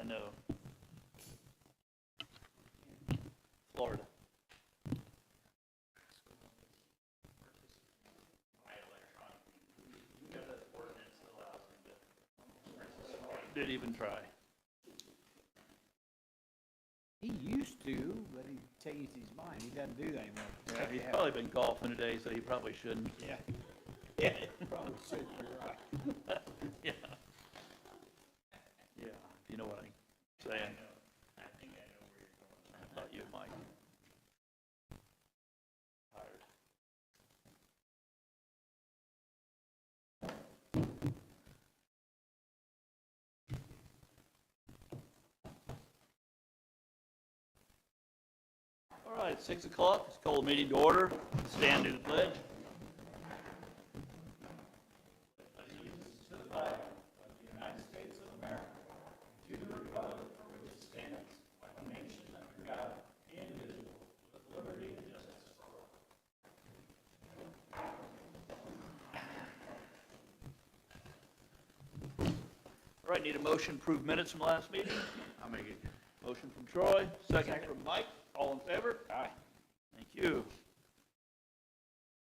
know. Florida. Didn't even try. He used to, but he changed his mind. He doesn't do that anymore. Yeah, he's probably been golfing today, so he probably shouldn't. Yeah. Yeah, probably should, you're right. Yeah. Yeah, if you know what I'm saying. I think I know where you're going. I thought you might. Tired. All right, 6 o'clock, let's call the meeting to order. Stand to the pledge. All right, need a motion to approve minutes from last meeting? I'll make it. Motion from Troy, second from Mike. All in favor? Aye. Thank you.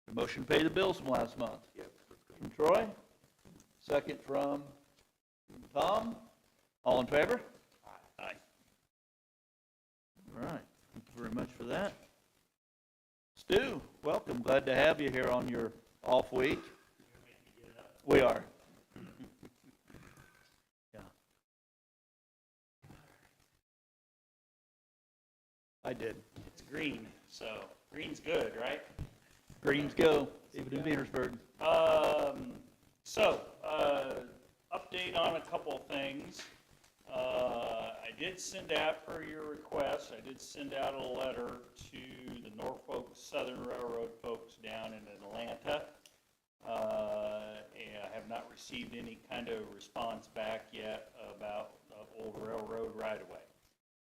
The motion to pay the bills from last month. Yep. From Troy, second from Tom. All in favor? Aye. Aye. All right, thank you very much for that. Stu, welcome. Glad to have you here on your off week. We are. Yeah. I did. It's green, so green's good, right? Greens go, even in Veedersburg. Update on a couple of things. I did send out, per your request, I did send out a letter to the Norfolk Southern Railroad folks down in Atlanta. And I have not received any kind of response back yet about Old Railroad right-of-way.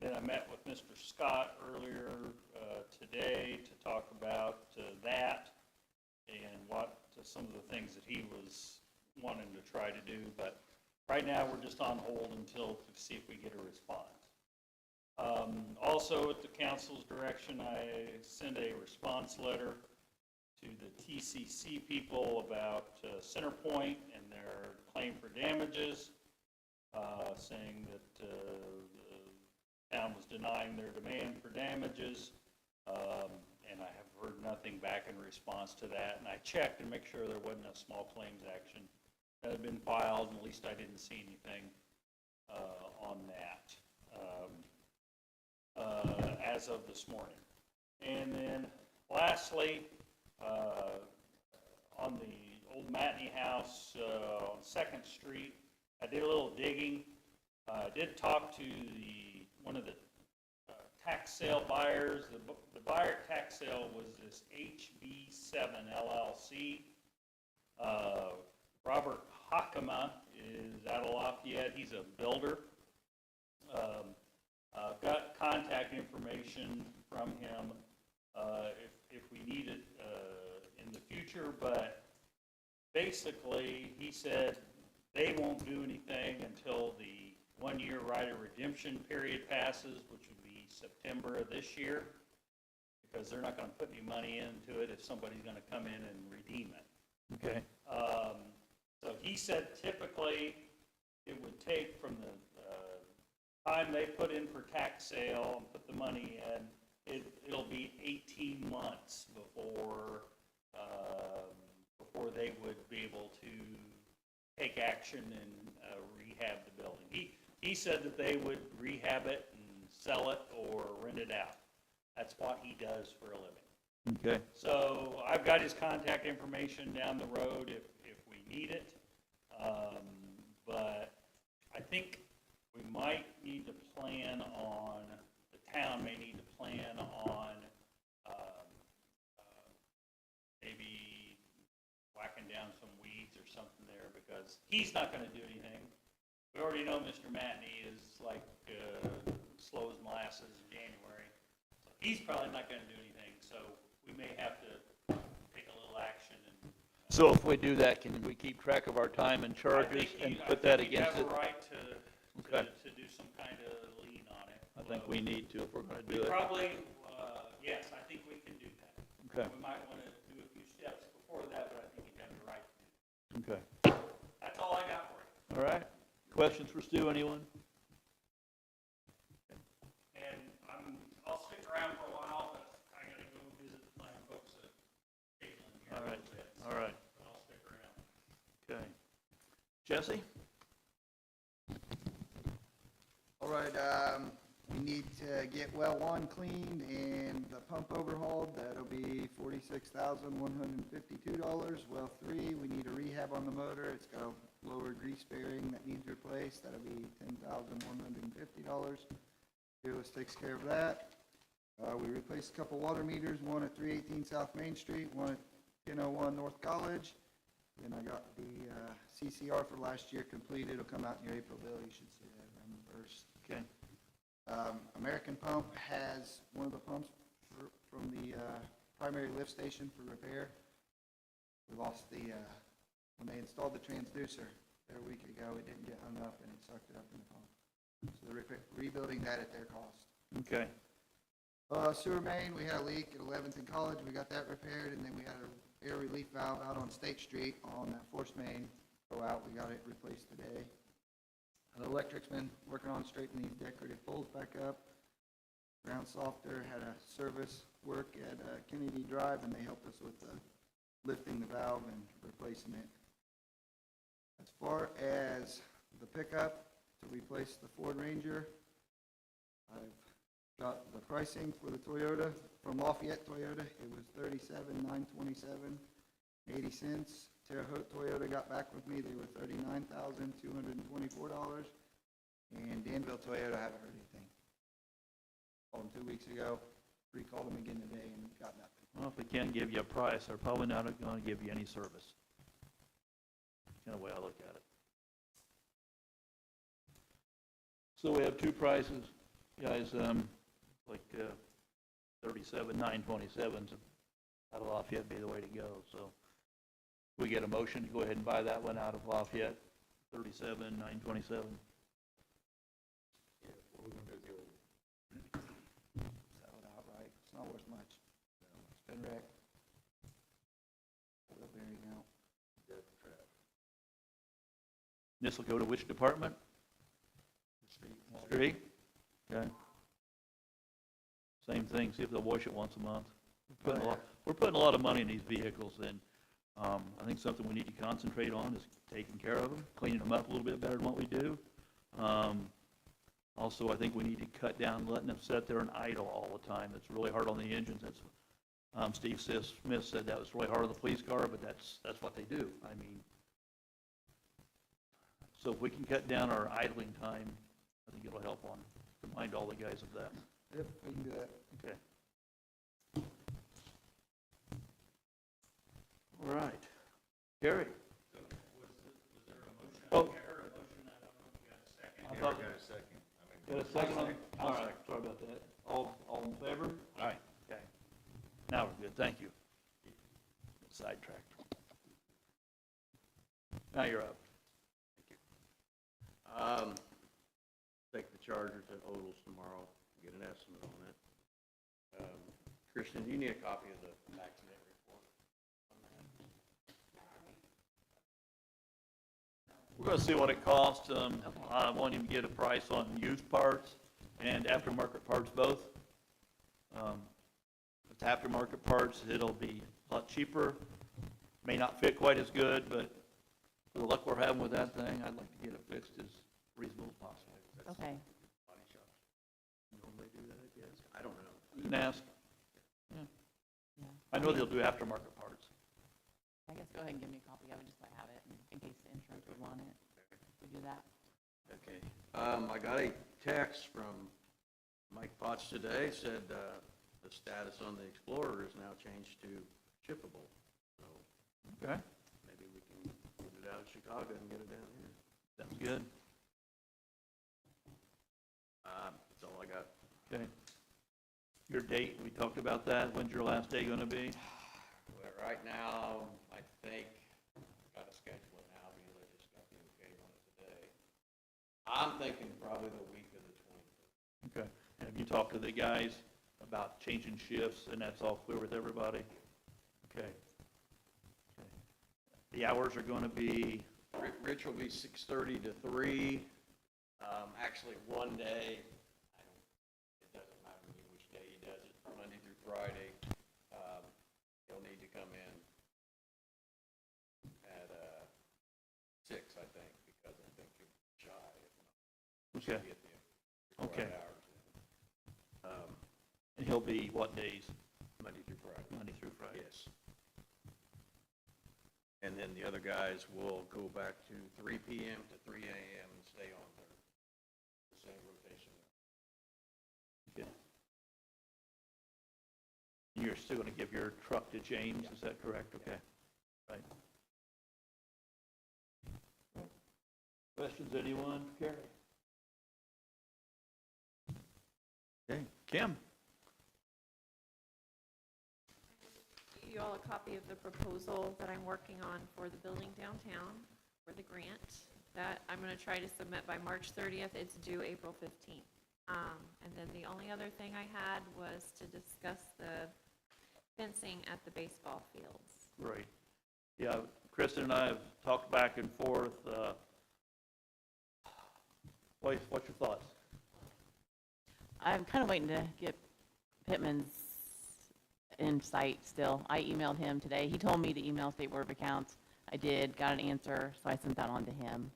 Then I met with Mr. Scott earlier today to talk about that and what some of the things that he was wanting to try to do. But right now, we're just on hold until to see if we get a response. Also, at the council's direction, I sent a response letter to the TCC people about Centerpoint and their claim for damages, saying that the town was denying their demand for damages, and I have heard nothing back in response to that. And I checked to make sure there wasn't a small claims action that had been filed, and at least I didn't see anything on that as of this morning. And then lastly, on the old Matney house on 2nd Street, I did a little digging. I did talk to one of the tax sale buyers. The buyer at tax sale was this HB7 LLC. Robert Hakama is out of Lafayette. He's a builder. Got contact information from him if we need it in the future, but basically he said they won't do anything until the 1-year right of redemption period passes, which would be September of this year, because they're not going to put any money into it if somebody's going to come in and redeem it. Okay. So he said typically it would take from the time they put in for tax sale and put the money in, it'll be 18 months before they would be able to take action and rehab the building. He said that they would rehab it and sell it or rent it out. That's what he does for a living. Okay. So I've got his contact information down the road if we need it. But I think we might need to plan on, the town may need to plan on maybe whacking down some weeds or something there, because he's not going to do anything. We already know Mr. Matney is like slow as molasses in January. So he's probably not going to do anything. So we may have to take a little action. And, So if we do that, can we keep track of our time and charges and put that against it? You have a right to do some kind I think we need to if we're gonna We do it. probably, yes, I think we can do that. Okay, We might want to do a few steps before that, but I think you've done the right thing. okay. That's all I got for you. All right. Questions for Stu, anyone? And I'll stick around for a while, but I gotta go visit the plan folks at Caitlin here. All right, a little bit, all right. but I'll stick around. Okay. Jesse? All right, we need to get well one cleaned and the pump overhauled. That'll be $46,152. Well three, we need a rehab on the motor. It's got a lower grease bearing that needs replaced. That'll be $10,150. Fearless takes care of that. We replaced a couple water meters, one at 318 South Main Street, one at 1001 North College. Then I got the CCR for last year completed. It'll come out in your April bill. You should see that around the first. Okay. American Pump has one of the pumps from the primary lift station for repair. We lost the, when they installed the transducer there a week ago, it didn't get hung up and it sucked it up in the pump. So they're rebuilding that at their cost. Okay. Sewer main, we had a leak at 11th and College. We got that repaired, and then we had an air relief valve out on State Street on that force main go out. We got it replaced today. The electric's been working on straightening these decorative poles back up. Ground softer had a service work at Kennedy Drive, and they helped us with lifting the valve and replacing it. As far as the pickup to replace the Ford Ranger, I've got the pricing for the Toyota from Lafayette Toyota. It was $37,927.80. Terre Haute Toyota got back with me. They were $39,224. And Danville Toyota, I haven't heard anything. Called them 2 weeks ago, recalled them again today, and got nothing. Well, if we can't give you a price, they're probably not going to give you any service. That's kind of the way I look at it. So we have two prices, guys, like $37,927 out of Lafayette be the way to go. So we get a motion to go ahead and buy that one out of Lafayette, $37,927. Yeah, what are we going to do? Sell it outright. It's not worth much. It's been wrecked. Oil bearing out. Dead trap. This will go to which department? Street? Okay. Same thing, see if they'll wash it once a month. We're putting a lot of money in these vehicles, and I think something we need to concentrate on is taking care of them, cleaning them up a little bit better than what we do. Also, I think we need to cut down letting them sit there and idle all the time. It's really hard on the engines. That's Steve Smith said that was really hard on the police car, but that's what they do. I mean, so if we can cut down our idling time, I think it'll help remind all the guys of that. Yep, we can do that. Okay. All right. Gary? Was there a motion? Oh. I heard a motion, I don't know if you got a second. I thought- Got a second. Got a second on? All right, sorry about that. All in favor? Aye. Okay. Now we're good, thank you. Sidetracked. Now you're up. Take the Chargers at Odell's tomorrow, get an estimate on it. Christian, do you need a copy of the accident report on that? We're going to see what it costs. I want him to get a price on used parts and aftermarket parts both. If it's aftermarket parts, it'll be a lot cheaper. May not fit quite as good, but for the luck we're having with that thing, I'd like to get it fixed as reasonable as possible. Okay. Body shops normally do that, I guess. I don't know. You can ask. Yeah. Yeah. I know they'll do aftermarket parts. I guess go ahead and give me a copy of it, just so I have it, in case the insurance would want it. We do that. Okay. I got a text from Mike Potts today, said the status on the Explorer is now changed to shippable. So Okay. maybe we can get it out of Chicago and get it down here. Sounds good. That's all I got. Okay. Your date, we talked about that. When's your last day going to be? Well, right now, I think, got to schedule it now because I just got the okay on it today. I'm thinking probably the week of the 23rd. Okay. Have you talked to the guys about changing shifts, and that's all clear with everybody? Okay. Okay. The hours are gonna be, Rich will be 6:30 to 3. Actually, one day, it doesn't matter to me which day he does it, Monday through Friday. He'll need to come in at 6, I think, because I think he'll be shy. If not, okay, get the Okay. required hours in. and he'll be what days? Monday through Friday. Monday through Friday? Yes. And then the other guys will go back to 3 PM to 3 AM and stay on the same rotation. Okay. You're still gonna give your truck to James, is that correct? Okay, right. Questions, anyone? Carrie? Okay, Kim? You all a copy of the proposal that I'm working on for the building downtown for the grant that I'm going to try to submit by March 30th. It's due April 15th. And then the only other thing I had was to discuss the fencing at the baseball fields. Right. Yeah, Kristen and I have talked back and forth. What's your thoughts? I'm kind of waiting to get Pittman's insight still. I emailed him today. He told me to email State Board of Accounts. I did, got an answer, so I sent that on to him.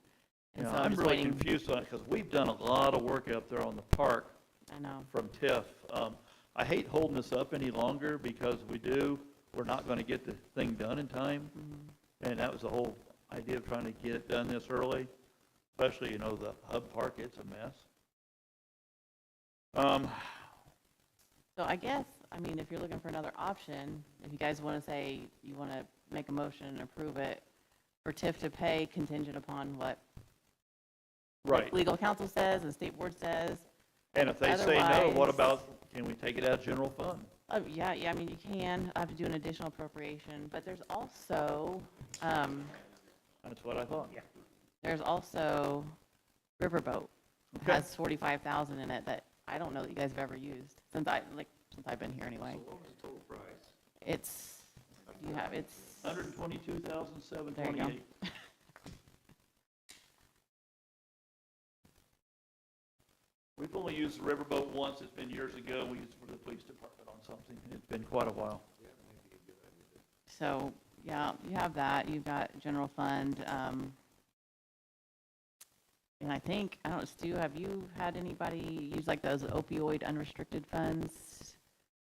And Yeah, so I'm just really waiting. confused on it, because we've done a lot of work out there on the park I know. from TIF. I hate holding this up any longer, because we're not gonna get the thing done in time. Mm-hmm. And that was the whole idea of trying to get it done this early, especially, the Hub Park, it's a mess. So I guess, if you're looking for another option, if you guys want to say, you want to make a motion and approve it for TIF to pay contingent upon what Right. legal counsel says and state board says. And if they say no, what Otherwise- about, can we take it out of general fund? Oh, yeah, you can. I have to do an additional appropriation, but there's also, That's what I thought. Yeah. there's also Riverboat. Okay. Has 45,000 in it that I don't know that you guys have ever used, since I've been here anyway. So what was the total price? It's, it's, there you go. $122,728. We've only used the riverboat once, it's been years ago, we used it for the police department on something, it's been quite a while. So, yeah, you have that, you've got general fund, and I think, I don't know, Stu, have you had anybody use like those opioid unrestricted funds?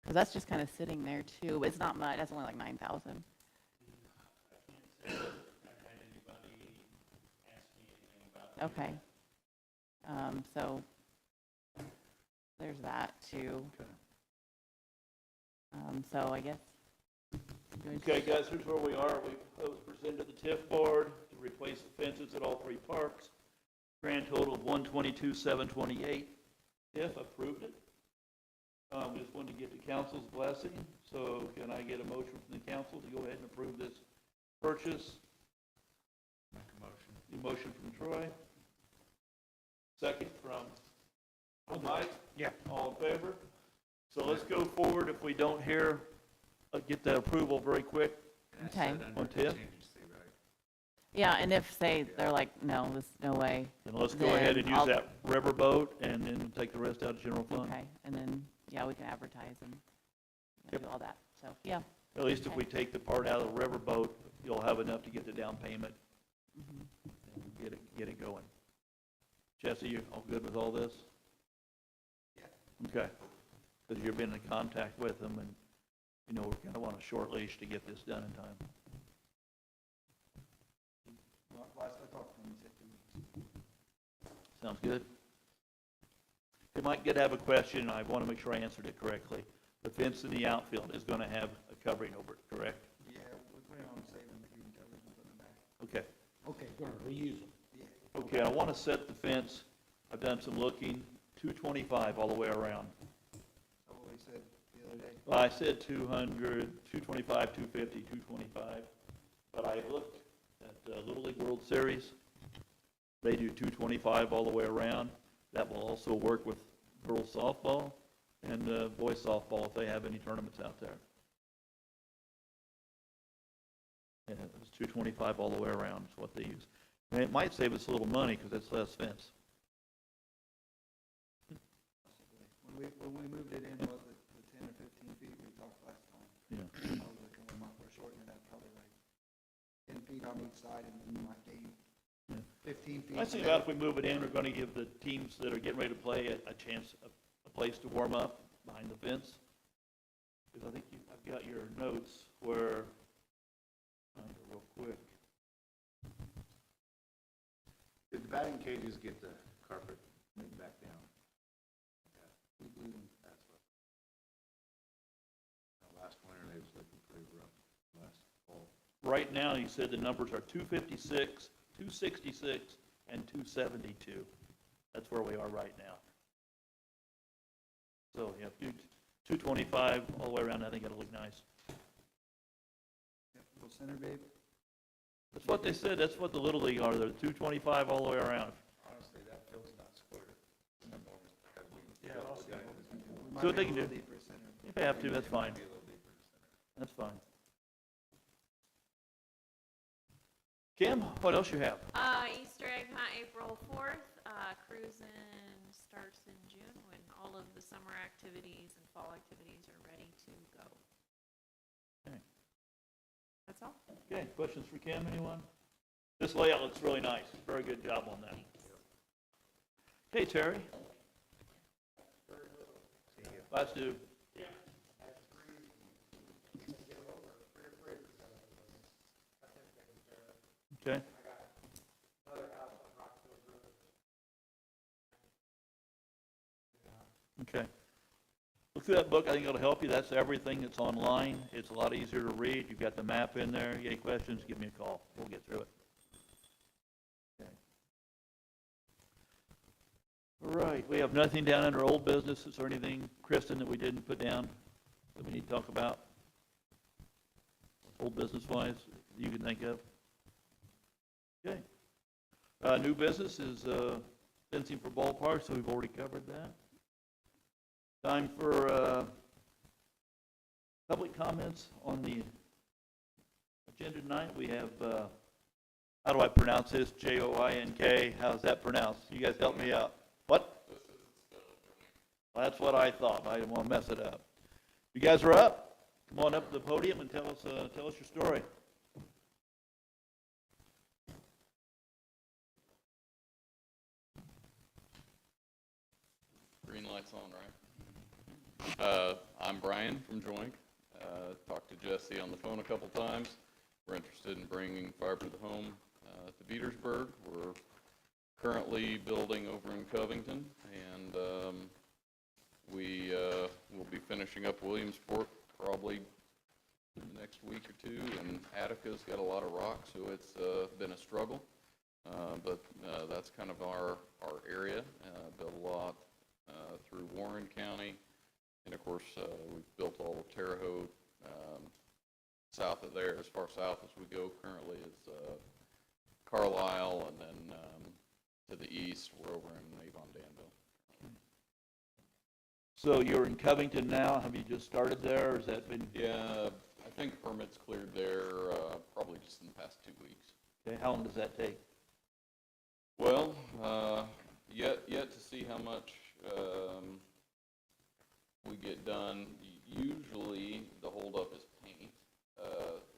Because that's just kind of sitting there too, but it's not much, that's only like 9,000. Okay. So, there's that too. So I guess. Okay, guys, here's where we are. We presented the TIF board to replace the fences at all 3 parks. Grand total of $122,728. TIF approved it. Just wanted to get the council's blessing. So can I get a motion from the council to go ahead and approve this purchase? Make a motion. The motion from Troy. Second from Mike. Yeah. All in favor? So let's go forward. If we don't hear, get that approval very quick Okay. on TIF. Yeah, and if, say, they're like, no, there's no way, Then let's go ahead and Then use I'll- that riverboat and then take the rest out of general fund. okay, and then, yeah, we can advertise and Yep. do all that, so, yeah. At least if we take the part out of the riverboat, you'll have enough to get the down payment Mhm. and get it going. Jesse, you all good with all this? Yeah. Okay. Because you've been in contact with them and, we're kind of on a short leash to get this done in time. Last I talked to him, he said 2 weeks. Sounds good? Hey, Mike did have a question, and I want to make sure I answered it correctly. The fence in the outfield is going to have a covering over it, correct? Yeah, we're planning on saving the green covers and putting them back. Okay. Okay, gonna reuse them. Yeah. Okay, I want to set the fence, I've done some looking, 225 all the way around. That's what he said the other day. Well, I said 200, 225, 250, 225, but I looked at Little League World Series. They do 225 all the way around. That will also work with girls softball. and boys softball if they have any tournaments out there. And it was $225 all the way around is what they use. And it might save us a little money because it's less fence. When we moved it in, was it the 10 or 15 feet we talked last time? Yeah. I was looking when we're shortening that probably like 10 feet on each side and then like 15 feet. I think about if we move it in, we're going to give the teams that are getting ready to play a chance, a place to warm up behind the fence. Because I think I've got your notes where, real quick. Did the batting cages get the carpet moved back down? We blew them. That's what. Last winter, they was looking pretty rough last fall. Right now, you said the numbers are 256, 266, and 272. That's where we are right now. So, yeah, 225 all the way around. I think it'll look nice. Yep, little center, babe. That's what they said. That's what the Little League are. They're 225 all the way around. Honestly, that field's not square. Yeah, I'll see what we can do. We See what might they make can a do. little deeper center. If they have to, that's fine. Be a little deeper in the center. That's fine. Kim, what else you have? Easter egg hunt, April 4th. Cruising starts in June when all of the summer activities and fall activities are ready to go. Okay. That's all. Okay, questions for Kim, anyone? This layout looks really nice. Very good job on that. Okay, Terry. Let's do. Okay. Okay. Look through that book. I think it'll help you. That's everything that's online. It's a lot easier to read. You've got the map in there. You get any questions, give me a call. We'll get through it. Okay. All right. We have nothing down under old business. Is there anything, Kristen, that we didn't put down that we need to talk about? Old business-wise, you can think of? Okay. New business is fencing for ballparks, so we've already covered that. Time for public comments on the agenda tonight. We have, how do I pronounce this? Joink. How's that pronounced? You guys help me out. What? Well, that's what I thought. I didn't want to mess it up. You guys are up. Come on up to the podium and tell us your story. Green light's on, right? I'm Brian from Joink. Talked to Jesse on the phone a couple times. We're interested in bringing fiber to the home to Veedersburg. We're currently building over in Covington, and we will be finishing up Williamsport probably in the next week or two. And Attica's got a lot of rock, so it's been a struggle. But that's kind of our area. Built a lot through Warren County, and of course we've built all of Terre Haute. South of there, as far south as we go currently, is Carlisle, and then to the east we're over in Avon Danville. So you're in Covington now. Have you just started there, or has that been? Yeah, I think permits cleared there probably just in the past 2 weeks. Okay, how long does that take? Well, yet to see how much we get done. Usually the holdup is paint,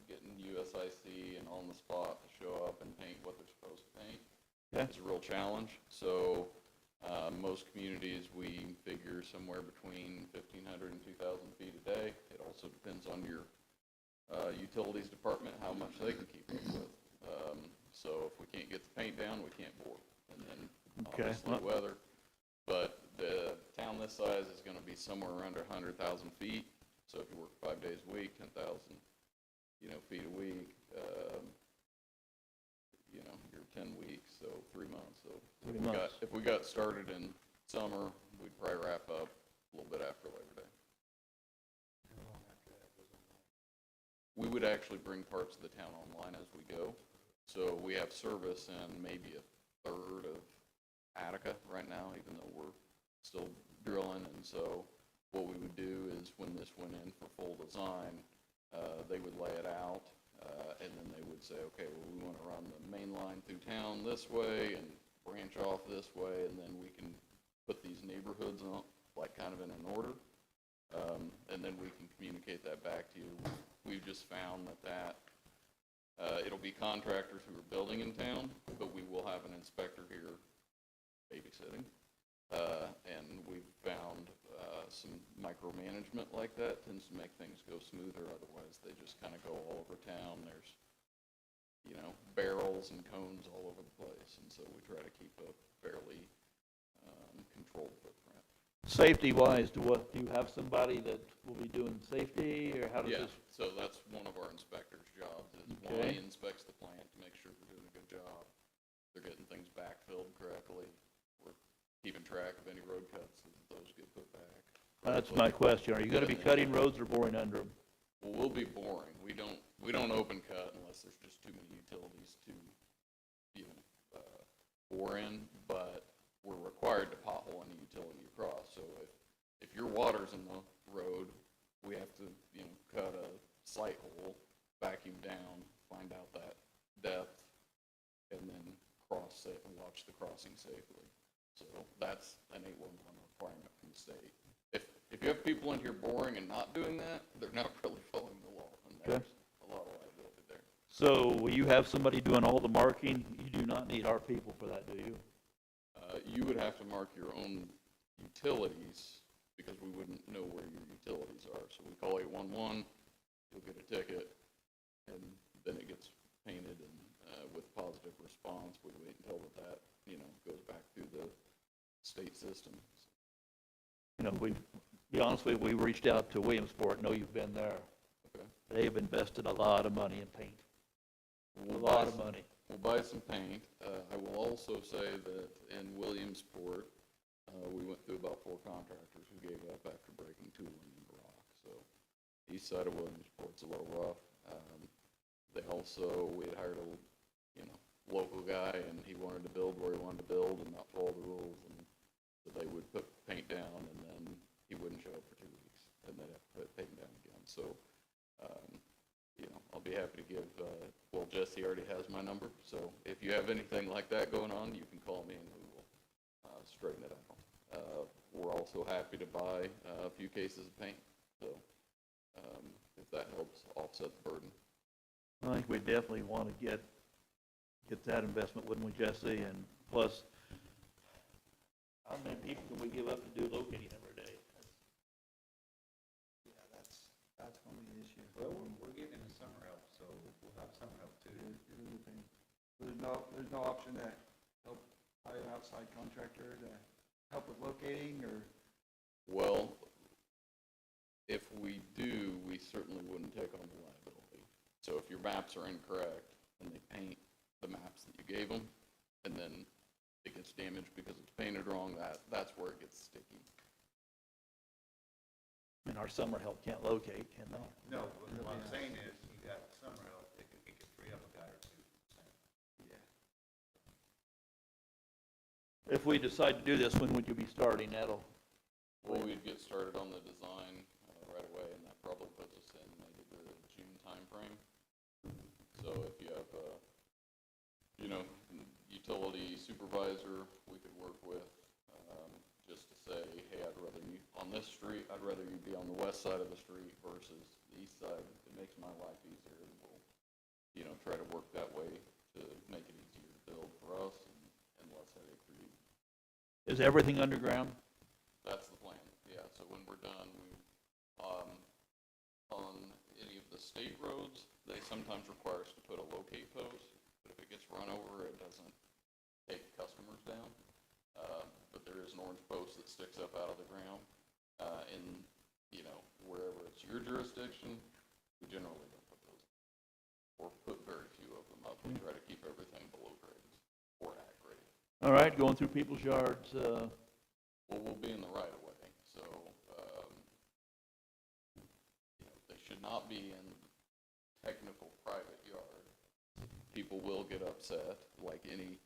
getting USIC and on the spot to show up and paint what they're supposed to paint. Okay. It's a real challenge. So most communities we figure somewhere between 1,500 and 2,000 feet a day. It also depends on your utilities department, how much they can keep up with. So if we can't get the paint down, we can't bore. And then obviously weather. But the town this size is going to be somewhere around 100,000 feet. So if you work 5 days a week, 10,000, feet a week, you're 10 weeks, so 3 months. So if we got started in summer, we'd probably wrap up a little bit after Labor Day. We would actually bring parts of the town online as we go. So we have service in maybe a third of Attica right now, even though we're still drilling. And so what we would do is when this went in for full design, they would lay it out, and then they would say, okay, well, we want to run the main line through town this way and branch off this way, and then we can put these neighborhoods on, like kind of in an order, and then we can communicate that back to you. We've just found that it'll be contractors who are building in town, but we will have an inspector here babysitting. And we've found some micromanagement like that tends to make things go smoother. Otherwise, they just kind of go all over town. There's, you know, barrels and cones all over the place. And so we try to keep a fairly controlled footprint. Safety-wise, do you have somebody that will be doing safety, or how does Yeah, this? so that's one of our inspectors' jobs, is one, Okay. he inspects the plant to make sure we're doing a good job. They're getting things backfilled correctly. We're keeping track of any road cuts, that those get put back. That's my question. Are you going to be cutting roads or boring under them? Well, we'll be boring. We don't open cut unless there's just too many utilities to, you know, bore in, but we're required to pothole any utility across. So if your water's in the road, we have to, you know, cut a sight hole, vacuum down, find out that depth, and then cross it and watch the crossing safely. So that's an 811 requirement from the state. If you have people in here boring and not doing that, they're not really following the law, and Okay. there's a lot of liability there. So will you have somebody doing all the marking? You do not need our people for that, do you? You would have to mark your own utilities because we wouldn't know where your utilities are. So we call 811, you'll get a ticket, and then it gets painted, and with positive response, we wait until that, you know, goes back through the state system. You know, be honest with you, we reached out to Williamsport. Know you've been there. Okay. They have invested a lot of money in paint. A lot of money. We'll buy some paint. I will also say that in Williamsport, we went through about 4 contractors who gave up after breaking tooling and rock. So east side of Williamsport's a little rough. We had hired a, you know, local guy, and he wanted to build where he wanted to build and not follow the rules. And so they would put paint down, and then he wouldn't show up for 2 weeks, and they'd have to put paint down again. So, you know, I'll be happy to give, well, Jesse already has my number, so if you have anything like that going on, you can call me and we will straighten it out. We're also happy to buy a few cases of paint, so if that helps offset the burden. I think we definitely want to get that investment, wouldn't we, Jesse? And plus, how many people can we give up to do locating every day? Yeah, that's going to be the issue. Well, we're getting into summer help, so we'll have summer help too. It is a thing. There's no option to help hire an outside contractor to help with locating, or? Well, if we do, we certainly wouldn't take on the liability. So if your maps are incorrect and they paint the maps that you gave them, and then it gets damaged because it's painted wrong, that's where it gets sticky. And our summer help can't locate, can they? No, what I'm saying is, you got summer help, it could free up a guy or 2. Yeah. If we decide to do this, when would you be starting? Well, we'd get started on the design right away, and that probably puts us in maybe the June timeframe. So if you have you know, utility supervisor we could work with, just to say, hey, I'd rather you, on this street, I'd rather you be on the west side of the street versus the east side. It makes my life easier, and we'll, you know, try to work that way to make it easier to build for us and less headache for you. Is everything underground? That's the plan, yeah. So when we're done, on any of the state roads, they sometimes require us to put a locate post, but if it gets run over, it doesn't take customers down. But there is an orange post that sticks up out of the ground. And, you know, wherever it's your jurisdiction, we generally don't put those, or put very few of them up. We try to keep everything below grade or at grade. All right, going through people's yards. Well, we'll be in the right of way, so, you know, they should not be in technical private yard. People will get upset, like any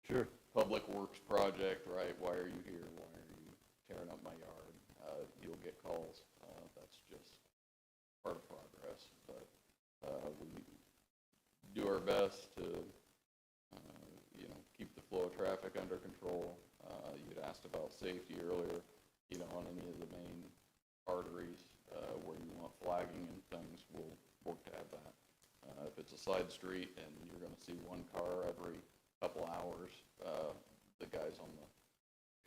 Sure. public works project, right? Why are you here? Why are you tearing up my yard? you'll get calls. That's just part of progress, but we do our best to, keep the flow of traffic under control. You'd asked about safety earlier, on any of the main arteries where you want flagging and things, we'll work to have that. If it's a side street and you're going to see one car every couple hours, the guys on the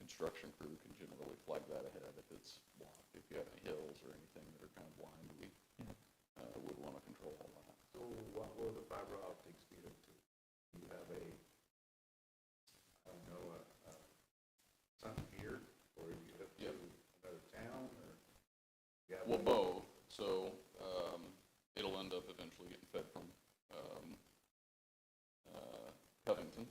construction crew can generally flag that ahead if it's blocked. If you have any hills or anything that are kind of blind, we would want to control all that. So what will the fiber optics be up to? Do you have something here, or you up to another town, or? Well, both. So it'll end up eventually getting fed from Covington.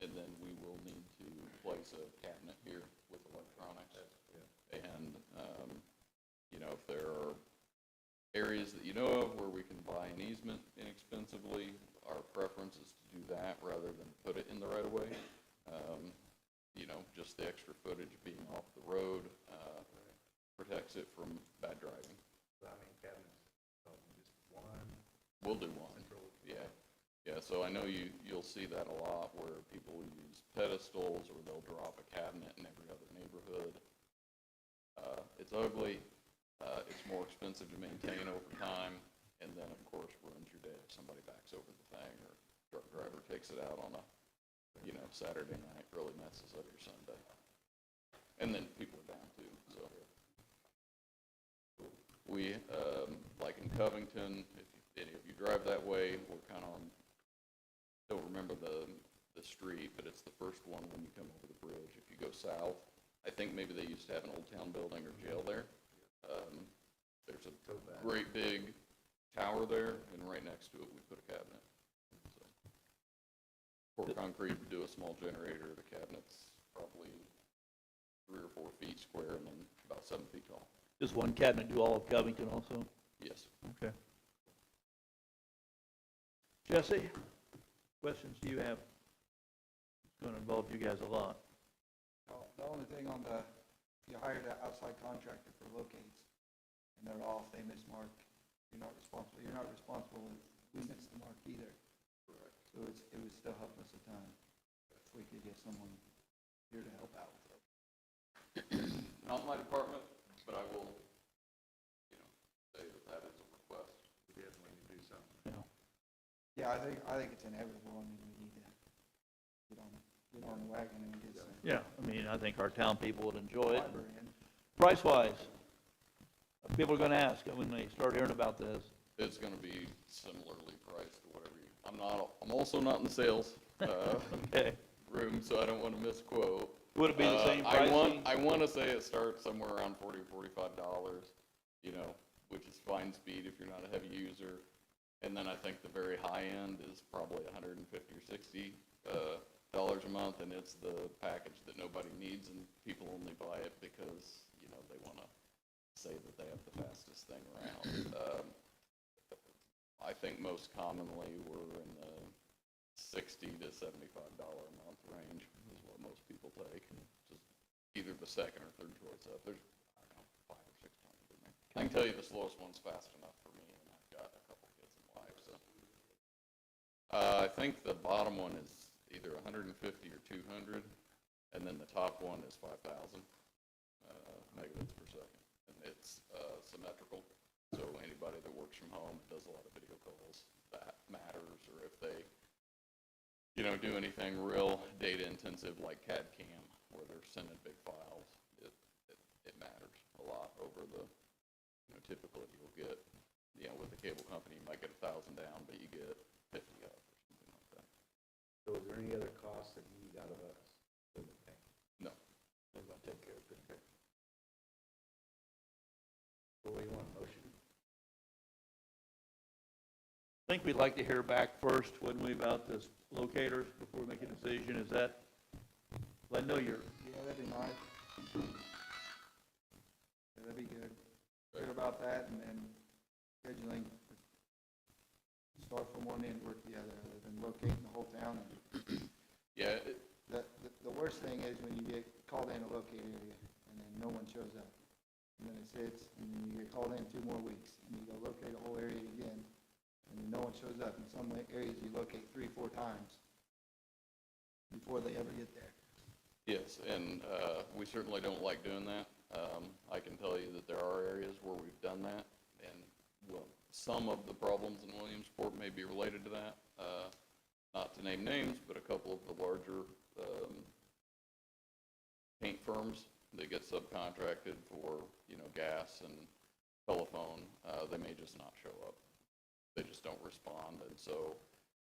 And then we will need to place a cabinet here with electronics. And, if there are areas that you know of where we can buy an easement inexpensively, our preference is to do that rather than put it in the right of way. Just the extra footage being off the road protects it from bad driving. How many cabinets? Just one? We'll do one. Yeah. Yeah, so I know you'll see that a lot where people use pedestals or they'll drop a cabinet in every other neighborhood. It's ugly. It's more expensive to maintain over time. And then, of course, ruins your day if somebody backs over the thing or truck driver takes it out on a, Saturday night, really messes up your Sunday. And then people are down too, so. We, like in Covington, if any of you drive that way, we're kind of on, don't remember the street, but it's the first one when you come over the bridge. If you go south, I think maybe they used to have an Old Town building or jail there. There's a great big tower there, and right next to it, we put a cabinet. So, pour concrete, do a small generator. The cabinet's probably 3 or 4 feet square and then about 7 feet tall. Does one cabinet do all of Covington also? Yes. Okay. Jesse, questions do you have? It's going to involve you guys a lot. The only thing on if you hired an outside contractor for locates, and they're off, they miss mark, you're not responsible if we miss the mark either. Correct. So it would still help us a ton if we could get someone here to help out with it. Not my department, but I will, say that is a request. We definitely need to do something. Yeah, I think it's inevitable. I mean, we need to get on the wagon and get some Yeah, I think our town people would enjoy it. fiber in. Price-wise, people are going to ask when they start hearing about this. It's going to be similarly priced to whatever you, I'm also not in the sales Okay. room, so I don't want to misquote. Would it be the same pricing? I want to say it starts somewhere around $40 or $45, which is fine speed if you're not a heavy user. And then I think the very high end is probably $150 or $60 a month, and it's the package that nobody needs, and people only buy it because, they want to say that they have the fastest thing around. I think most commonly we're in the $60 to $75 a month range is what most people take. Just either the second or third choice up. There's, 5 or 6 times in there. I can tell you the slowest one's fast enough for me, and I've got a couple kids in life, so. I think the bottom one is either 150 or 200, and then the top one is 5,000 megabits per second. And it's symmetrical, so anybody that works from home, does a lot of video calls, that matters, or if they, do anything real data intensive like CAD CAM, where they're sending big files, it matters a lot over the, typically you'll get, with the cable company, you might get 1,000 down, but you get 50 up or something like that. So is there any other costs that you need out of us? No. They're going to take care of it. Okay. So what do you want, motion? I think we'd like to hear back first, wouldn't we, about this locators before we make a decision. Is that, I know you're, Yeah, that'd be nice. Yeah, that'd be good. Hear about that and then scheduling, start from one end, work the other, rather than locating the whole town. Yeah, The worst thing is when you get called in a locate area and then and no one shows up. And then it sits, and then you get called in 2 more weeks, and you go locate a whole area again, and then no one shows up. In some areas, you locate 3, 4 times before they ever get there. Yes, and we certainly don't like doing that. I can tell you that there are areas where we've done that, and well, some of the problems in Williamsport may be related to that. Not to name names, but a couple of the larger paint firms that get subcontracted for, gas and telephone, they may just not show up. They just don't respond, and so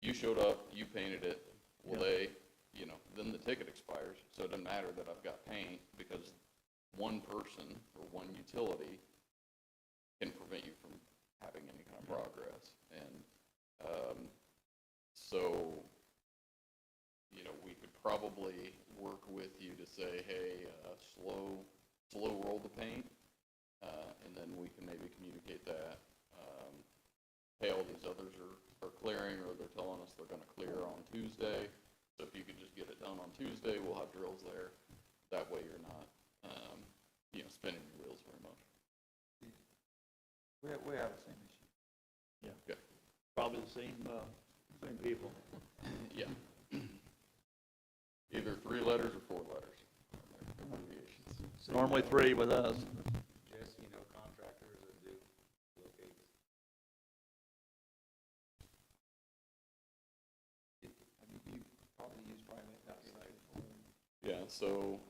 you showed up, you painted it, well, they, then the ticket expires, so it doesn't matter that I've got paint, because one person or one utility can prevent you from having any kind of progress. And so, we could probably work with you to say, hey, slow roll the paint, and then we can maybe communicate that. Hey, all these others are clearing, or they're telling us they're going to clear on Tuesday. So if you could just get it done on Tuesday, we'll have drills there. That way you're not, spinning your wheels very much. We have the same issue. Yeah. Okay. Probably the same people. Yeah. Either 3 letters or 4 letters. Abbreviations. Normally 3 with us. Jesse, contractors that do locate. You probably use private outside before. Yeah, so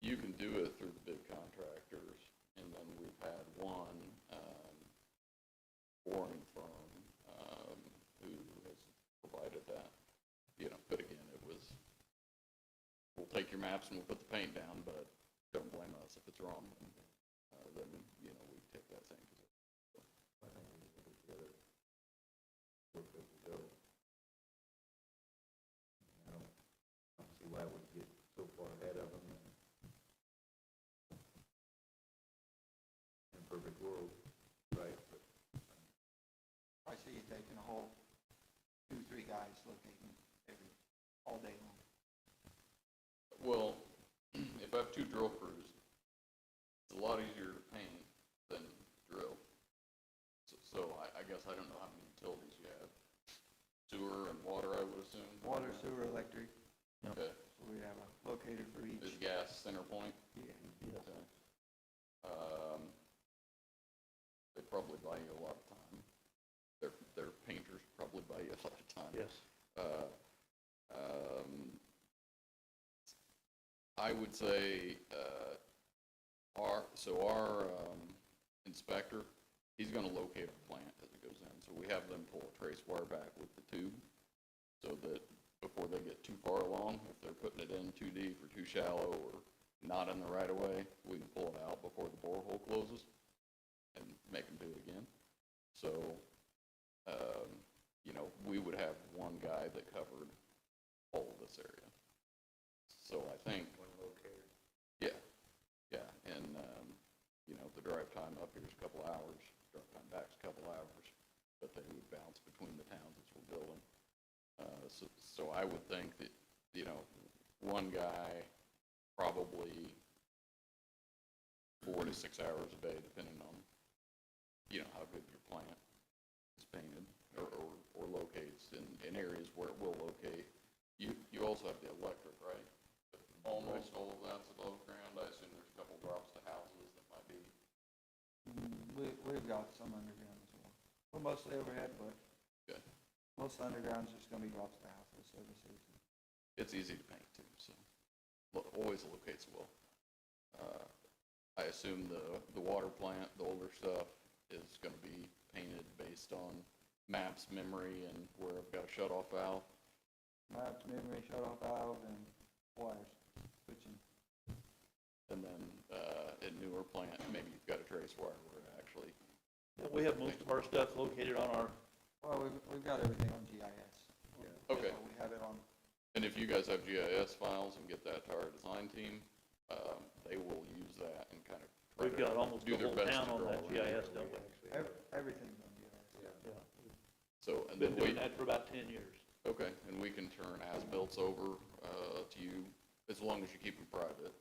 you can do it through the big contractors, and then we've had one foreign firm who has provided that. But again, it was, we'll take your maps and we'll put the paint down, but don't blame us if it's wrong. And, then we take that same position. So. I think we need to get together, work as we go. I don't see why we get so far ahead of them. In a perfect world, right? But I see you taking a whole 2, 3 guys locating all day long. Well, if I have 2 drill crews, it's a lot easier to paint than drill. So I guess I don't know how many utilities you have. Sewer and water, I would assume? Water, sewer, electric, Okay. so we have a locator for each. Is gas center point? Yeah. Okay. They probably buy you a lot of time. Their painters probably buy you a lot of time. Yes. I would say our inspector, he's going to locate our plant as it goes in. So we have them pull a trace wire back with the tube, so that before they get too far along, if they're putting it in too deep or too shallow or not in the right of way, we can pull it out before the borehole closes and make them do it again. So, we would have one guy that covered all of this area. So I think, one locator. yeah, and, the drive time up here is a couple hours, drive time back is a couple hours, but they would bounce between the towns as we're building. So I would think that, one guy, probably 4 to 6 hours a day, depending on, how good your plant is painted or locates in areas where it will locate. You also have the electric, right? But almost all of that's above ground. I assume there's a couple drops to houses that might be. We've got some underground as well. We're mostly overhead, but Okay. most underground's just gonna be drops to houses, services. It's easy to paint too, so always locates well. I assume the water plant, the older stuff, is going to be painted based on maps, memory, and where I've got a shut-off valve. Maps, memory, shut-off valve, and wires, switching. And then at newer plant, maybe you've got a trace wire where it actually. We have most of our stuff located on our, Well, we've got everything on GIS. Okay. So we have it on, And if you guys have GIS files and get that to our design team, they will use that and kind of try we've to got almost do the their whole best town to on draw that around it. GIS, don't we? everything's on GIS. Yeah. So, and Been then doing that for about 10 years. okay, and we can turn as-bills over to you, as long as you keep them private.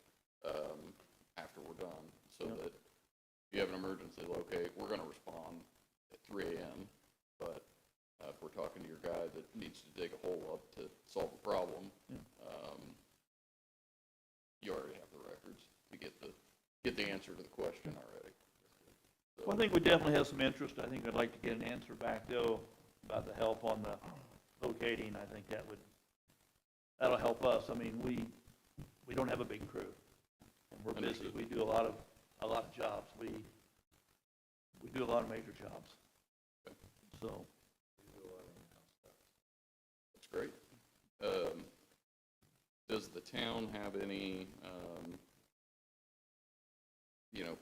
after we're done, so that if you have an emergency, okay, we're gonna respond at 3 AM, but if we're talking to your guy that needs to dig a hole up to solve a problem, you already have the records to get the answer to the question already. So, Well, I think we definitely have some interest. I think I'd like to get an answer back, though, about the help on the locating. I think that'll help us. I mean, we don't have a big crew, and we're busy. Understood. We do a lot of jobs. We do a lot of major jobs. Okay. So, That's great. Does the town have any,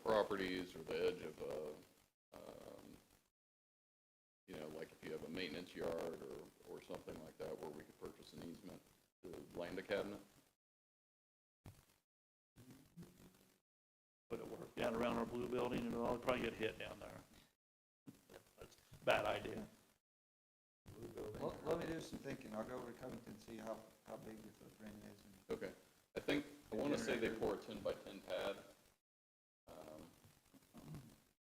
properties or the edge of like if you have a maintenance yard or something like that where we could purchase an easement to land a cabinet? put it work down around our blue building, and it'll probably get hit down there. That's a bad idea. Well, let me do some thinking. I'll go over to Covington, see how big the footprint is. And Okay. I want to say they pour a 10 by 10 pad.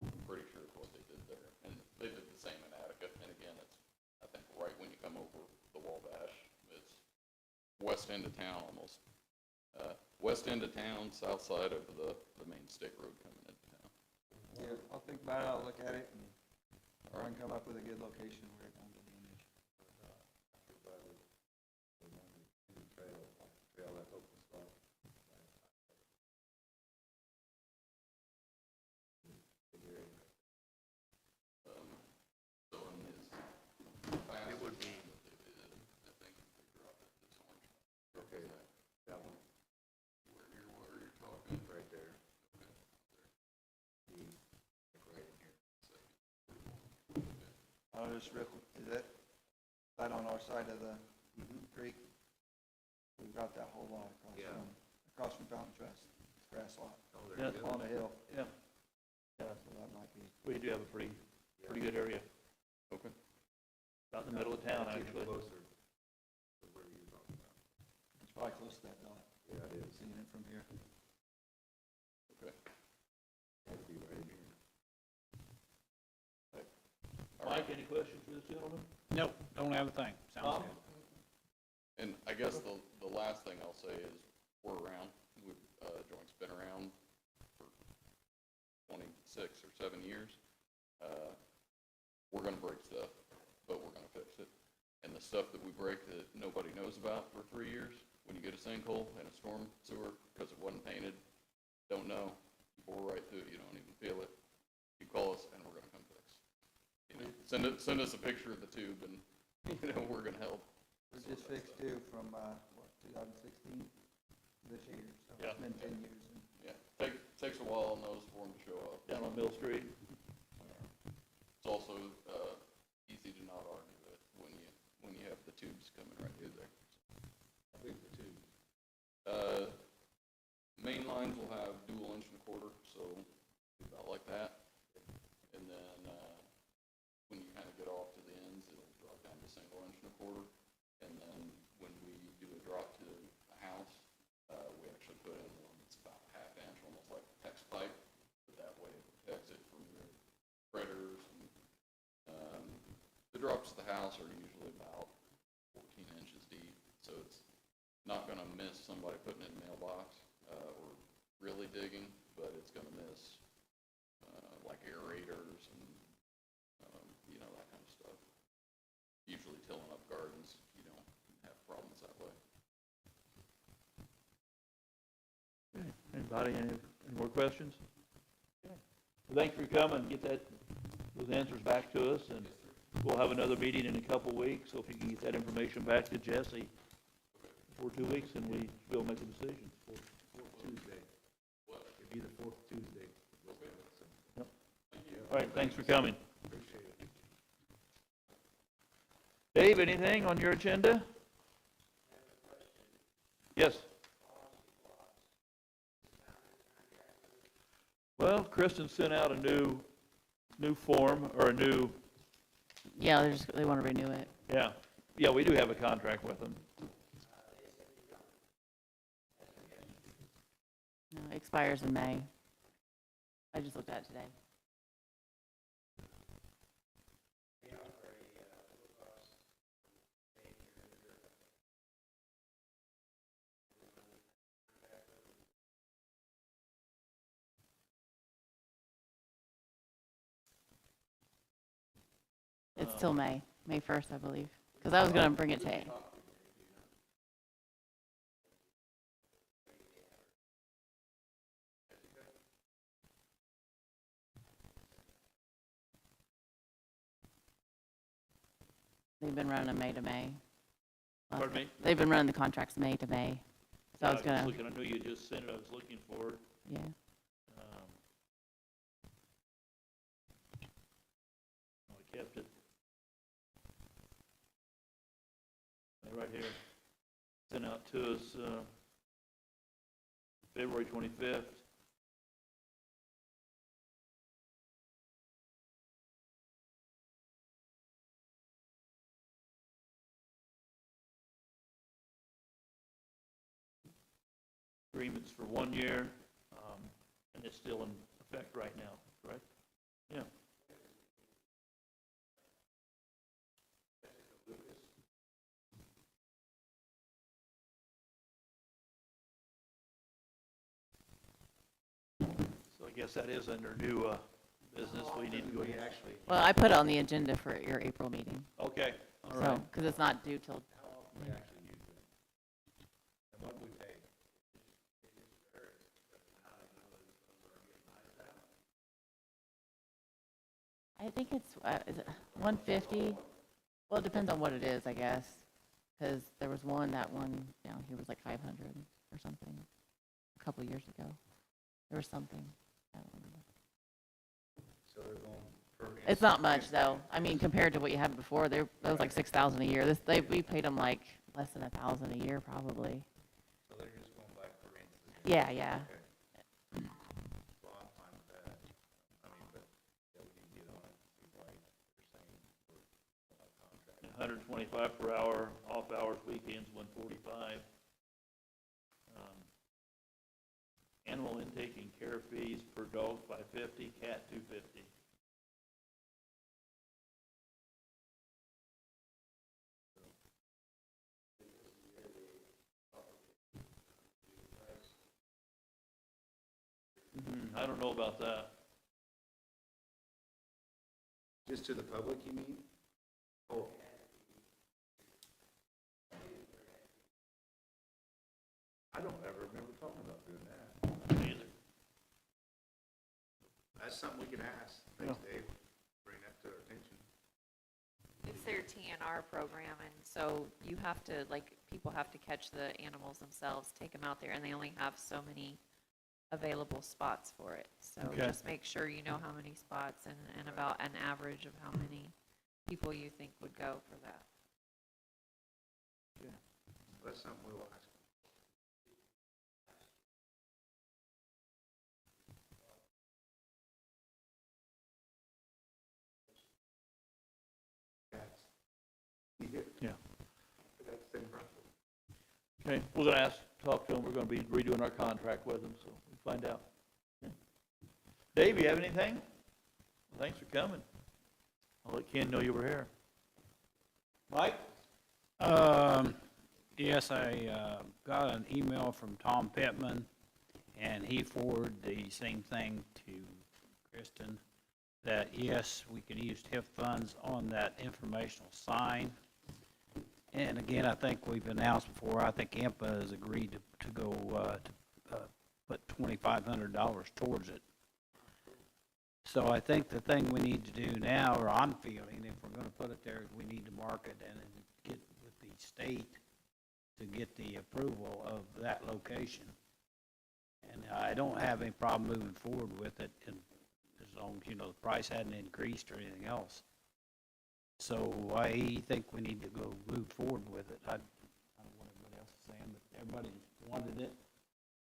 I'm pretty sure it's what they did there. And they did the same in Attica. And again, it's, I think, right when you come over the Wabash. It's west end of town almost. West end of town, south side of the main state road coming into town. yeah, I'll think about it. I'll look at it, and try and come up with a good location where it won't get damaged. So in his It would be, I think they dropped it this orange. okay, that one, Where you're talking. right there. Okay. Like right in here. Just real quick, is that right on our side of the creek? We've got that whole lot Yeah. across from Fountain Trust, grass lot, Oh, Yeah. there you go. on a hill. Yeah. Yeah, So that might be, we do have a pretty good area. Okay. About in the middle of town, That's even actually. closer to where you're talking about. it's probably close to that dot, Yeah, it is. seeing it from here. Okay. That'd be right in here. Mike, any questions for this gentleman? Nope, don't have a thing. Sounds Tom? good. And I guess the last thing I'll say is we're around. We've, Joint's been around for 26 or 7 years. We're gonna break stuff, but we're gonna fix it. And the stuff that we break that nobody knows about for 3 years, when you get a sinkhole in a storm sewer because it wasn't painted, don't know, you bore right through it, you don't even feel it. You call us and we're gonna come fix. Send us a picture of the tube and, we're gonna help. We just fixed two from, 2016, this year, so Yeah. it's been 10 years. And Yeah, takes a while on those for them to show up. Down on Mill Street? It's also easy to not argue with when you have the tubes coming right through there. I think the two. Main lines will have dual inch and a quarter, so about like that. And then when you kind of get off to the ends, it'll drop down to single inch and a quarter. And then when we do a drop to a house, we actually put in one that's about half inch, almost like a PEX pipe. But that way it protects it from predators. And, the drops to the house are usually about 14 inches deep, so it's not going to miss somebody putting it in a mailbox or really digging, but it's going to miss like aerators and that kind of stuff. Usually tilling up gardens, you don't have problems that way. Anybody, any more questions? Well, thanks for coming, get those answers back to us, and we'll have another meeting in a couple weeks, so if you can get that information back to Jesse for 2 weeks, and we'll make a decision. Fourth Tuesday. What? It'd be the fourth Tuesday. Yep. All right, thanks for coming. Appreciate it. Dave, anything on your agenda? Yes. Well, Kristen sent out a new form, or a new, Yeah, they want to renew it. yeah, we do have a contract with them. No, it expires in May. I just looked at it today. It's till May 1st, I believe, because I was gonna bring it to. They've been running them May to May. Pardon me? They've been running the contracts May to May. So I was gonna, looking, I knew you just sent it, I was looking for it. yeah. We kept it. Right here. Sent out to us, February 25th. Agreements for 1 year, and it's still in effect right now, right? Yeah. So I guess that is under new business. We need to go ahead. Actually, Well, I put it on the agenda for your April meeting, Okay, all so, right. because it's not due till, how often we actually use it? And what we pay? I think it's, is it 150? Well, it depends on what it is, I guess, because there was one, that one down here was like 500 or something, a couple of years ago. There was something, I don't remember. So they're going per. It's not much, though. I mean, compared to what you had before, that was like 6,000 a year. We paid them like less than 1,000 a year, probably. So they're just going by per instance? Yeah, yeah. Okay. Well, I'm fine with that. I mean, but, yeah, we can get on it, see why they're saying for contract. 125 per hour, off hours, weekends, 145. Animal intake and care fees per dog, 550, cat, 250. I don't know about that. Just to the public, you mean? Oh. I don't ever remember talking about doing that. Me either. That's something we can ask. Thanks, Dave. Bring that to our attention. It's their TNR program, and so you have to, like, people have to catch the animals themselves, take them out there, and they only have so many available spots for it. So Okay. just make sure you know how many spots and about an average of how many people you think would go for that. That's something we'll ask. Yeah. That's the same problem. Okay, we're gonna talk to them, we're gonna be redoing our contract with them, so we'll find out. Okay. Dave, you have anything? Thanks for coming. I'll let Ken know you were here. Mike? Yes, I got an email from Tom Pittman, and he forwarded the same thing to Kristen, that yes, we can use TIF funds on that informational sign. And again, I think we've announced before, I think IMPA has agreed to go, put $2,500 towards it. So I think the thing we need to do now, or I'm feeling, if we're gonna put it there, we need to mark it and then get with the state to get the approval of that location. And I don't have any problem moving forward with it, and as long as, the price hadn't increased or anything else. So I think we need to go move forward with it. I don't know what everybody else is saying, but everybody wanted it.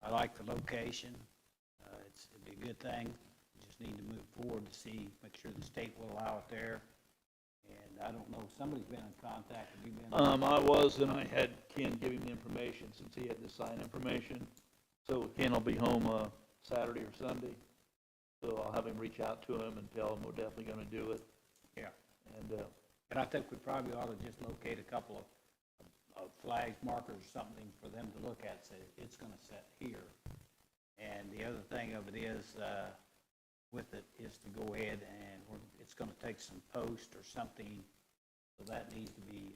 I like the location. It'd be a good thing. We just need to move forward to see, make sure the state will allow it there. And I don't know, somebody's been in contact. Have you been? I was, and I had Ken give him the information since he had the sign information. So Ken will be home, Saturday or Sunday. So I'll have him reach out to him and tell him we're definitely gonna do it. Yeah. And, And I think we probably ought to just locate a couple of flag markers or something for them to look at, say, it's gonna set here. And the other thing of it is, with it, is to go ahead and it's gonna take some post or something, so that needs to be,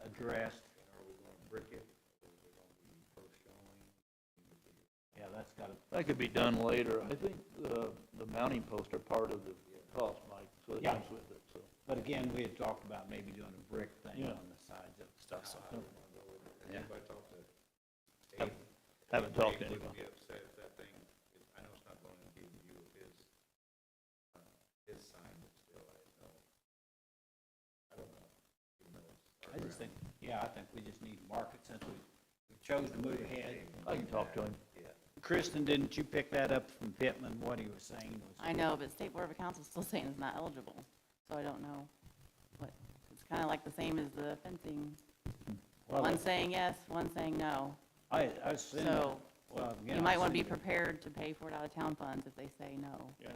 addressed. Are we gonna brick it, or is it gonna be post showing? Yeah, that's gotta, that could be done later. I think the mounting posts are part of the cost, Mike, so it Yeah. comes with it, so. but again, we had talked about maybe doing a brick thing Yeah. on the sides of stuff, so. I don't wanna go with it. Has Yeah. anybody talked to Haven't- Abe? haven't talked to Abe anyone. wouldn't be upset if that thing, I know it's not going to give you his sign, but still, I don't know. Even though it's our I just ground. think, yeah, I think we just need to mark it since we chose to move ahead. I can talk to him. Kristen, didn't you pick that up from Pittman, what he was saying was? I know, but State Board of Accounts is still saying it's not eligible, so I don't know what, it's kind of like the same as the fencing. Well, One's saying yes, one's saying no. I assume, So, well, again. You might I want to be assume- prepared to pay for it out of town funds if they say no. Yes.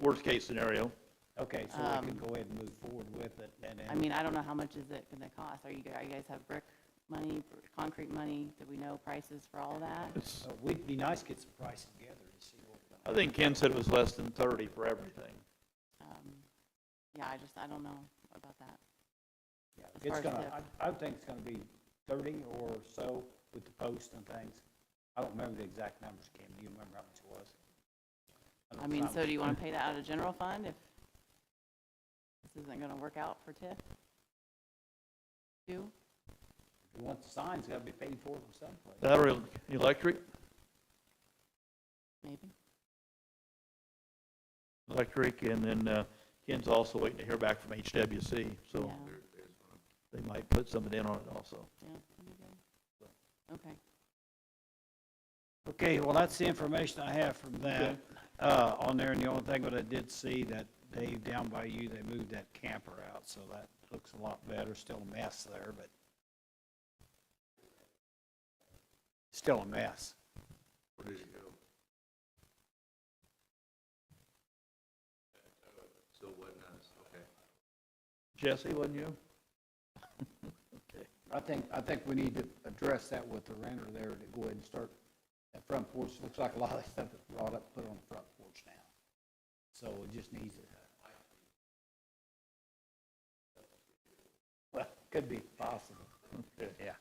Worst case scenario. Okay, so we can go ahead and move forward with it, and then. I mean, I don't know how much is it gonna cost. Are you guys have brick money, concrete money? Do we know prices for all of that? It's, So it'd be nice to get some prices together to see what we're I gonna. think Ken said it was less than 30 for everything. Yeah, I don't know about that. Yeah, as It's far as gonna, tip. I think it's gonna be 30 or so with the posts and things. I don't remember the exact numbers, Kim, do you remember how much it was? I mean, so do you want to pay that out of general fund if this isn't gonna work out for TIF? Too? If you want the signs, it's gotta be paid for from someplace. That or electric? Maybe? Electric, and then Ken's also waiting to hear back from HWC, so Yeah, they might put something in on it also. yeah, that'd be good. Okay. Okay, well, that's the information I have from that, on there, and the only thing that I did see that Dave, down by you, they moved that camper out, so that looks a lot better, still a mess there, but still a mess. Where did it go? Still wasn't us, okay. Jesse, wasn't you? I think we need to address that with the renter there, to go ahead and start, that front porch, looks like a lot of that stuff is brought up, put on the front porch now. So it just needs it. Well, could be possible. Yeah.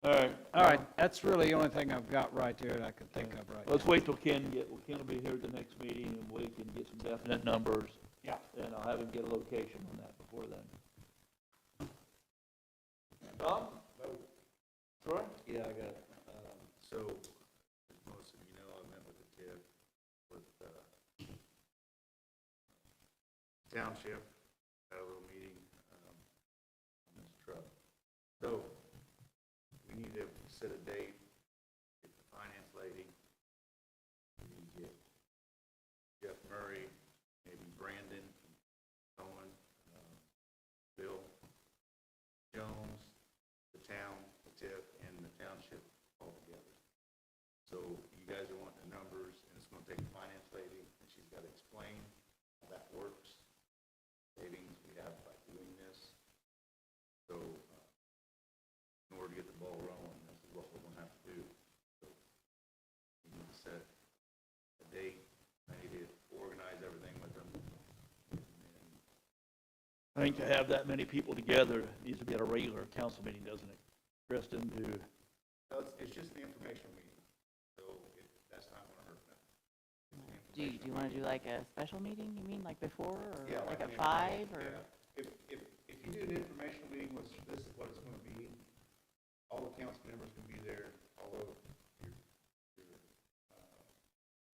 All right. All right, that's really the only thing I've got right there that I can think of right now. Let's wait till Ken will be here at the next meeting, and we can get some definite numbers, Yeah. and I'll have him get a location on that before then. Tom? Troy? Yeah, I got it. So, as most of you know, I met with the TIF, with Township, had a little meeting on this truck. So, we need to set a date, get the finance lady, we need to get Jeff Murray, maybe Brandon, Owen, Bill, Jones, the town, the TIF, and the township all together. So you guys are wanting the numbers, and it's gonna take a finance lady, and she's gotta explain how that works, savings we have by doing this. So, in order to get the ball rolling, this is what we're gonna have to do. So, we need to set a date, I need to organize everything with them. And I think to have that many people together, it needs to be at a regular council meeting, doesn't it? Kristen, no, it's just an informational meeting, so that's not gonna hurt nothing. Do you want to do like a special meeting, you mean, like before, or Yeah, like at an 5, or? yeah. If you do an informational meeting, this is what it's gonna be, all the council members can be there, all of your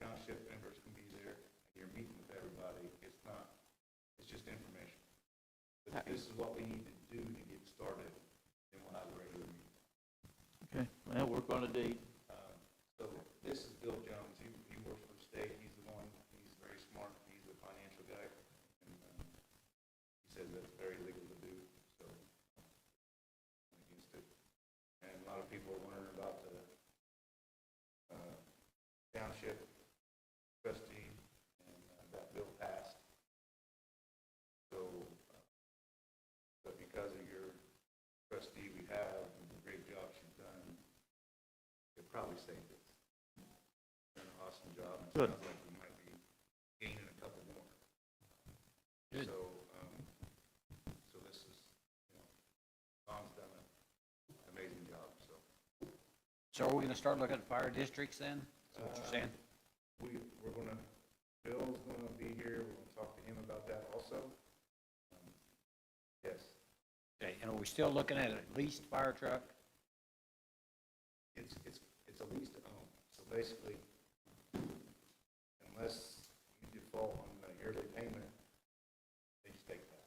township members can be there, and you're meeting with everybody, it's just information. But Okay. this is what we need to do to get started, then we'll have a regular meeting. okay, well, work on a date. So this is Bill Jones, he works for the state, he's the one, he's very smart, he's the financial guy, and he says that's very legal to do, so I'm against it. And a lot of people are wondering about the township trustee, and probably saved it. Done an awesome job. and it Good. Sounds like we might be gaining a couple more. Good. So this is, Tom's done an amazing job, so. So are we gonna start looking at fire districts then? Is that what you're saying? We're gonna, Bill's gonna be here, we're gonna talk to him about that also. Yes, Okay, and are we still looking at leased fire truck? it's a lease to own, so basically, unless you default on the yearly payment, they just take that.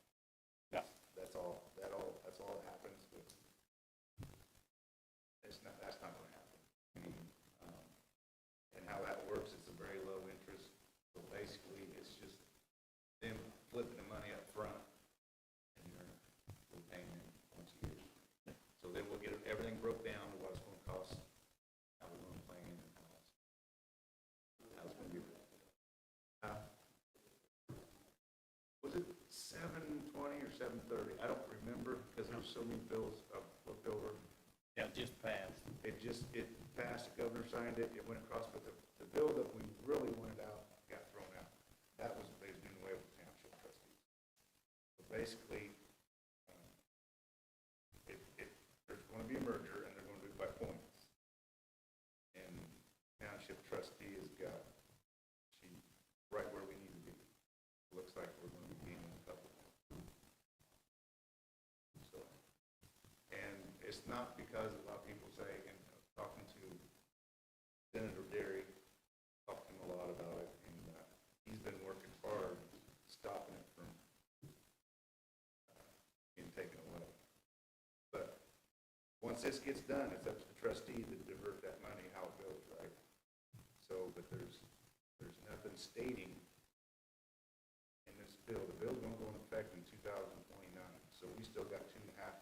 Yeah. That's all that happens, but that's not gonna happen. And how that works, it's a very low interest, so basically, it's just them flipping the money up front, and we're paying them once a year. So then we'll get everything broke down to what it's gonna cost, how we're gonna plan, and how it's gonna be. Was it 7:20 or 7:30? I don't remember, because there's so many bills I've looked over. Yeah, just passed. It passed, the governor signed it, it went across, but the bill that we really wanted out got thrown out. That was, they was doing away with the township trustees. So basically, there's gonna be a merger, and they're gonna do it by points. And township trustee has got, she's right where we need to be. Looks like we're gonna be gaining a couple. So, and it's not because a lot of people say, and talking to Senator Derry, talked to him a lot about it, and he's been working hard, stopping it from being taken away. But once this gets done, it's up to the trustee to divert that money, how it goes, right? So, but there's nothing stating in this bill. The bill's gonna go into effect in 2029, so we still got 2.5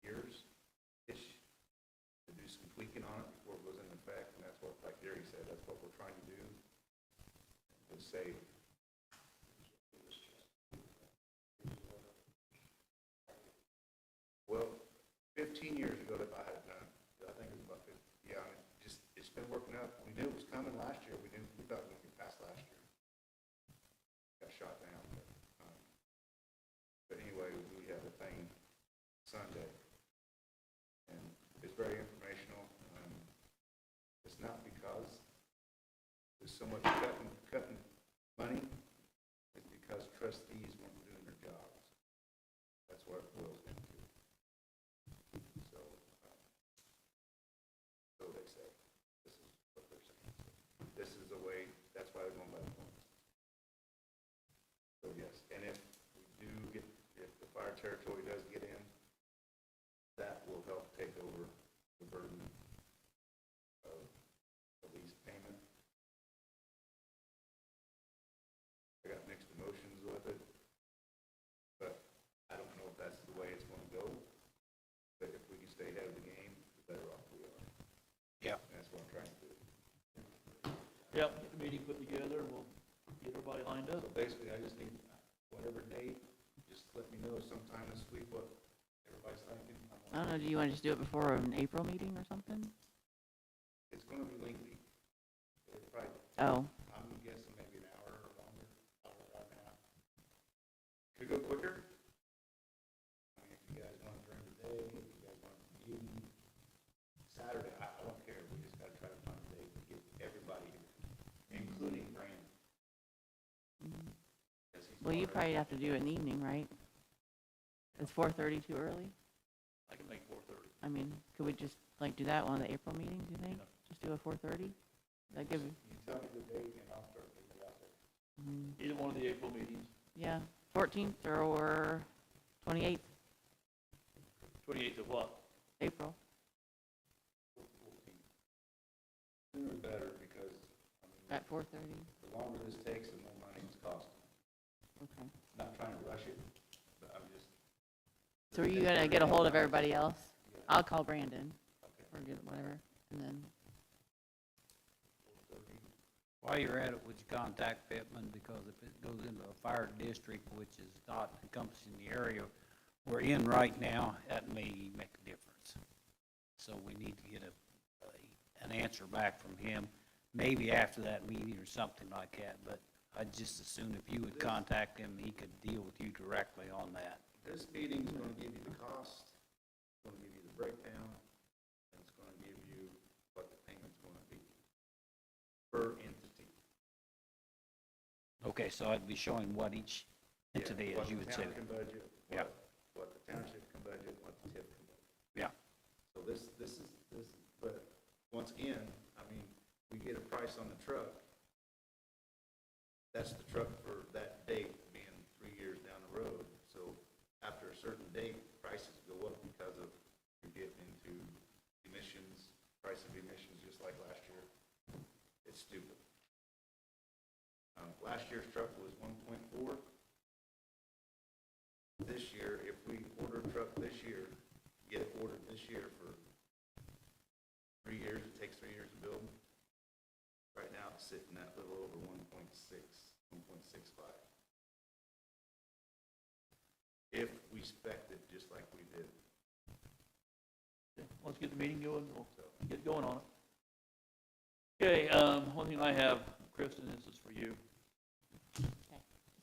years-ish to do some tweaking on it before it goes into effect, and that's what, like Gary said, that's what we're trying to do, is save. Well, 15 years ago that I had it done, I think it was about 50, yeah, and it's been working out. We knew it was coming last year, we thought we could pass last year. Got shot down, but anyway, we have a thing Sunday, and it's very informational. It's not because there's so much cutting money, it's because trustees weren't doing their jobs. That's what it boils down to. So they say, this is what they're saying. This is the way, that's why they're going by the points. So yes, and if the fire territory does get in, that will help take over the burden of the lease payment. I got mixed emotions with it, but I don't know if that's the way it's going to go. But if we can stay ahead of the game, the better off we are. Yeah. And that's what I'm trying to do. Yep, get the meeting put together, and we'll get everybody lined up. So basically, I just need whatever date, just let me know sometime this week what everybody's thinking. I don't know, do you want to just do it before an April meeting or something? It's going to be lengthy. It's probably, Oh, I'm guessing maybe an hour or longer, hour and a half. Could go quicker. I mean, if you guys want it during the day, if you guys want it in the evening, Saturday, I don't care. We just got to try to find a day to get everybody here, including Brandon. well, you probably have to do it in the evening, right? Is 4:30 too early? I can make 4:30. I mean, could we just, like, do that one of the April meetings, you think? Just do a 4:30? That give, You tell me the date and I'll start getting it out there. Either one of the April meetings, yeah, 14th or 28th 28th of what? April. Sooner the better, because, I mean, At 4:30, the longer this takes, the more money it's costing. okay. Not trying to rush it, but I'm just. So are you gonna get a hold of everybody else? I'll call Brandon, or get whatever, and then, While you're at it, would you contact Pittman, because if it goes into a fire district, which is not encompassing the area we're in right now, that may make a difference. So we need to get a an answer back from him, maybe after that meeting or something like that, but I'd just as soon if you would contact him, he could deal with you directly on that. This meeting's gonna give you the cost, it's gonna give you the breakdown, and it's gonna give you what the payment's gonna be per entity. Okay, so I'd be showing what each entity is, you would say. What the town can budget, Yeah. what the township can budget, what the TIF can budget. Yeah. So this is, but once again, I mean, we get a price on the truck. That's the truck for that date, being 3 years down the road. So after a certain date, prices go up because of, you're getting into emissions, price of emissions, just like last year. It's stupid. Last year's truck was 1.4. This year, if we order a truck this year, get it ordered this year for 3 years, it takes 3 years to build. Right now, it's sitting at a little over 1.6, 1.65. If we spec'd it just like we did. Okay, let's get the meeting going, we'll get going on it. Okay, one thing I have, Kristen, this is for you.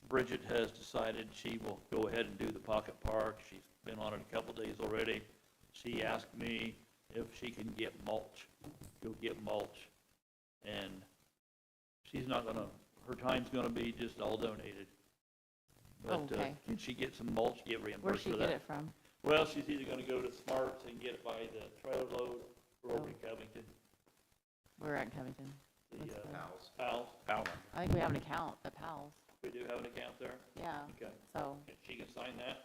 Bridget has decided she will go ahead and do the pocket park. She's been on it a couple days already. She asked me if she can get mulch. Go get mulch. And she's not gonna, her time's gonna be just all donated. But, Okay. can she get some mulch, get Where'd reimbursed she for get that? it from? Well, she's either gonna go to Smarts and get it by the trailer load or over to Covington. We're at Covington. The, That's good. House. Powell's. Howland. I think we have an account at Powell's, We do have an account there? yeah, Okay. so, She can sign that?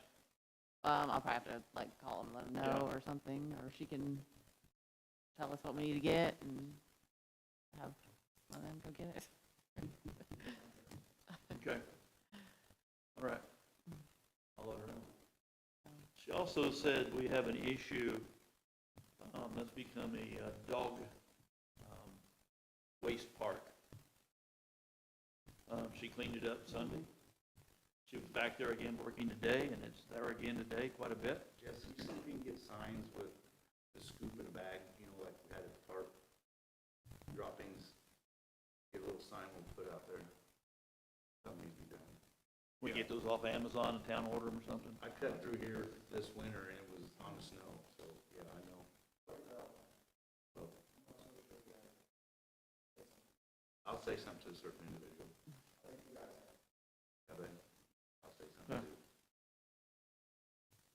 I'll probably have to, like, call them, let them know or something, or she can tell us what we need to get and let them go get it. Okay. All right. I'll let her know. She also said we have an issue, that's become a dog waste park. She cleaned it up Sunday. She was back there again working today, and it's there again today quite a bit. Jesse, see if you can get signs with the scoop in a bag, you know, like we had at the park. Droppings. Get a little sign we'll put out there. Something needs to be done. We get those off Amazon and town order them or something. I cut through here this winter and it was on the snow, so, yeah, I know. So, I'll say something to a certain individual. Yeah, but I'll say something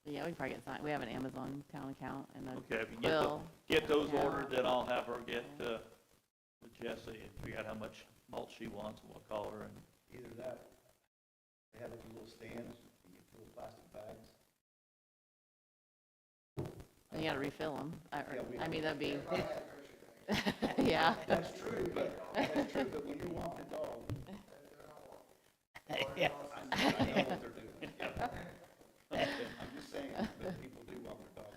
too. Yeah, we can probably get signed, we have an Amazon town account and then Okay, if you Will. get those Yeah. ordered, then I'll have her get with Jessie and figure out how much mulch she wants, and we'll call her, and Either that, they have like little stands, you get little plastic bags. And you gotta refill them, Yeah, I mean, that'd be, yeah. That's true, but when you walk the dog. Yeah. I know what they're doing. Yeah. I'm just saying, but people do walk their dog.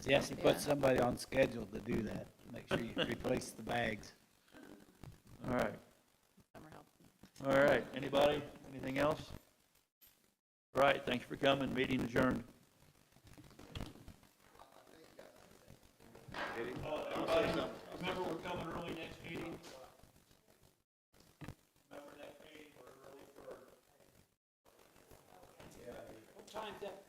Jesse, put somebody on schedule to do that. Make sure you replace the bags. all right. Summer help. All right, anybody, anything else? All right, thanks for coming, meeting adjourned. Remember, we're coming early next meeting? Remember next meeting, we're early for... What time's that